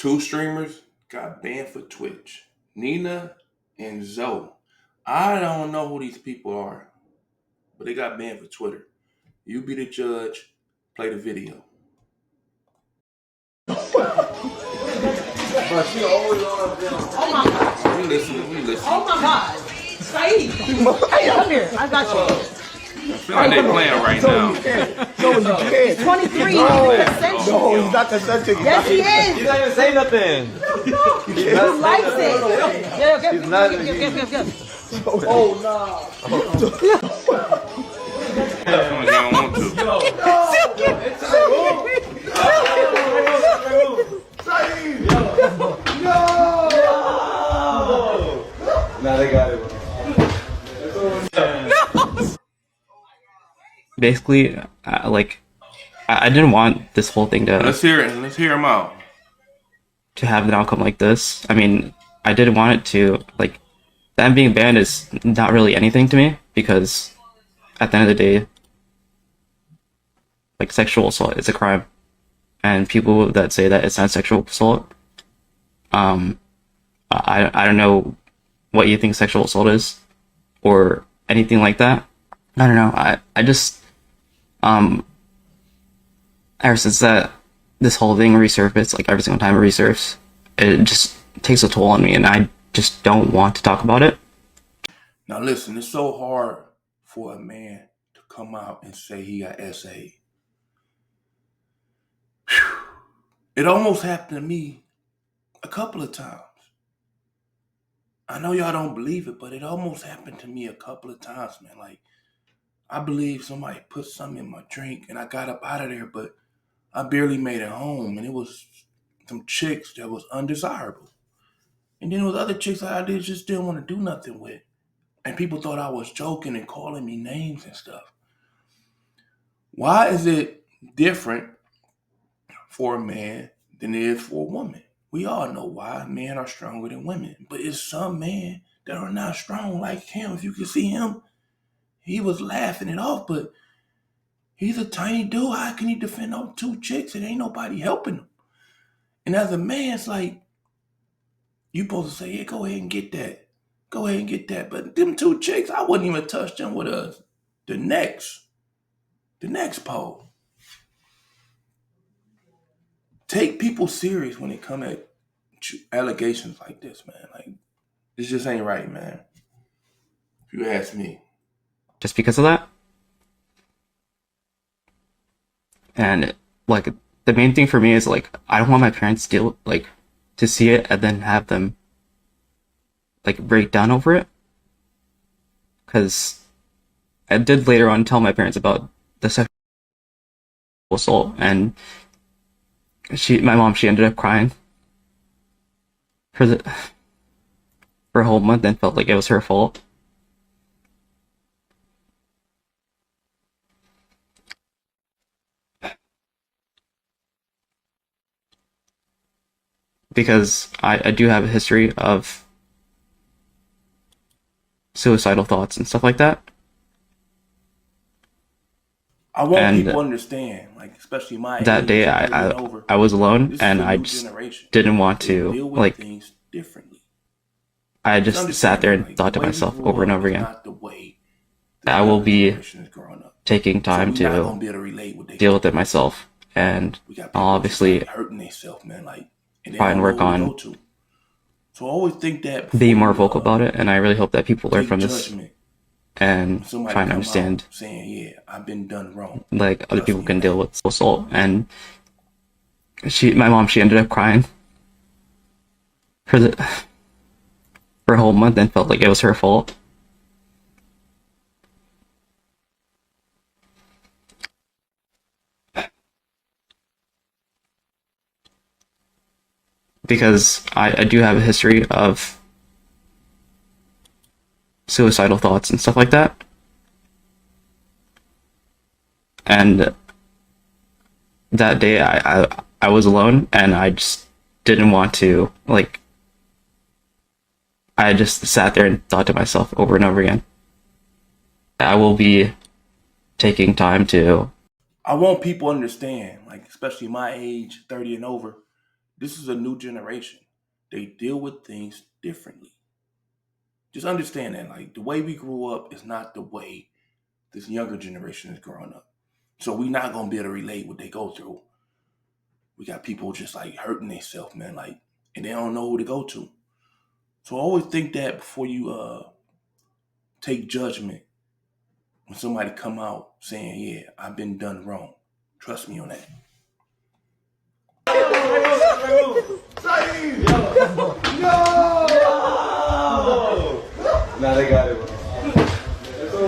Two streamers got banned for Twitch. Nina and Zoe. I don't know who these people are, but they got banned for Twitter. You be the judge. Play the video. But she always on them. Oh my God. We listening. Oh my God. Saeed. Come here. I got you. I feel like they playing right now. No, you can't. 23. No, consensual. he's not consenting. Yes, he is. He's not even saying nothing. He likes it. Yeah, He's not. give. Oh, no. They don't want to. Nah, they got it. Basically, I didn't want this whole thing Let's hear it. Let's hear him out. to have an outcome like this. I mean, I didn't want it to, them being banned is not really anything to me, because at the end of the day, sexual assault is a crime. And people that say that it's not sexual assault, I don't know what you think sexual assault is, or anything like that. I don't know. I just, ever since this whole thing resurfaced, every single time it resurfaces, it just takes a toll on me, and I just don't want to talk about it. Now listen, it's so hard for a man to come out and say he got SA. Whew. It almost happened to me a couple of times. I know y'all don't believe it, but it almost happened to me a couple of times, man. I believe somebody put something in my drink and I got up out of there, but I barely made it home, and it was some chicks that was undesirable. And then there was other chicks that I just didn't want to do nothing with. And people thought I was joking and calling me names and stuff. Why is it different for a man than it is for a woman? We all know why men are stronger than women. But it's some men that are not strong like him. If you can see him, he was laughing it off, but he's a tiny dude. How can he defend those two chicks and ain't nobody helping him? And as a man, it's like, you supposed to say, yeah, go ahead and get that. Go ahead and get that. But them two chicks, I wouldn't even touch them with the next pole. Take people serious when it come at allegations like this, man. This just ain't right, man. If you ask me. Just because of that. And the main thing for me is I don't want my parents to see it and then have them break down over it, because I did later on tell my parents about the sexual assault, and my mom ended up crying for a whole month and felt like it was her fault. Because I do have a history of suicidal thoughts and stuff like that. I want people to understand, especially my that age, day I was alone, and I just didn't want to things differently. I just sat there and thought to myself over and over again, I will be taking time to deal with it myself, and I'll obviously try and work on So always think that being more vocal about it, and I really hope that people learn from this and try and understand saying, yeah, I've been done wrong. Other people can deal with assault. And my mom ended up crying for a whole month and felt like it was her fault. Because I do have a history of suicidal thoughts and stuff like that. And that day I was alone, and I just didn't want to I just sat there and thought to myself over and over again, I will be taking time to. I want people to understand, especially my age, 30 and over, This is a new generation. They deal with things differently. Just understand that, like, the way we grew up is not the way this younger generation is growing up. So we're not gonna be able to relate what they go through. We got people just like hurting themselves, man, like, and they don't know who to go to. So always think that before you take judgment when somebody come out saying, yeah, I've been done wrong. Trust me on that. Now they got it.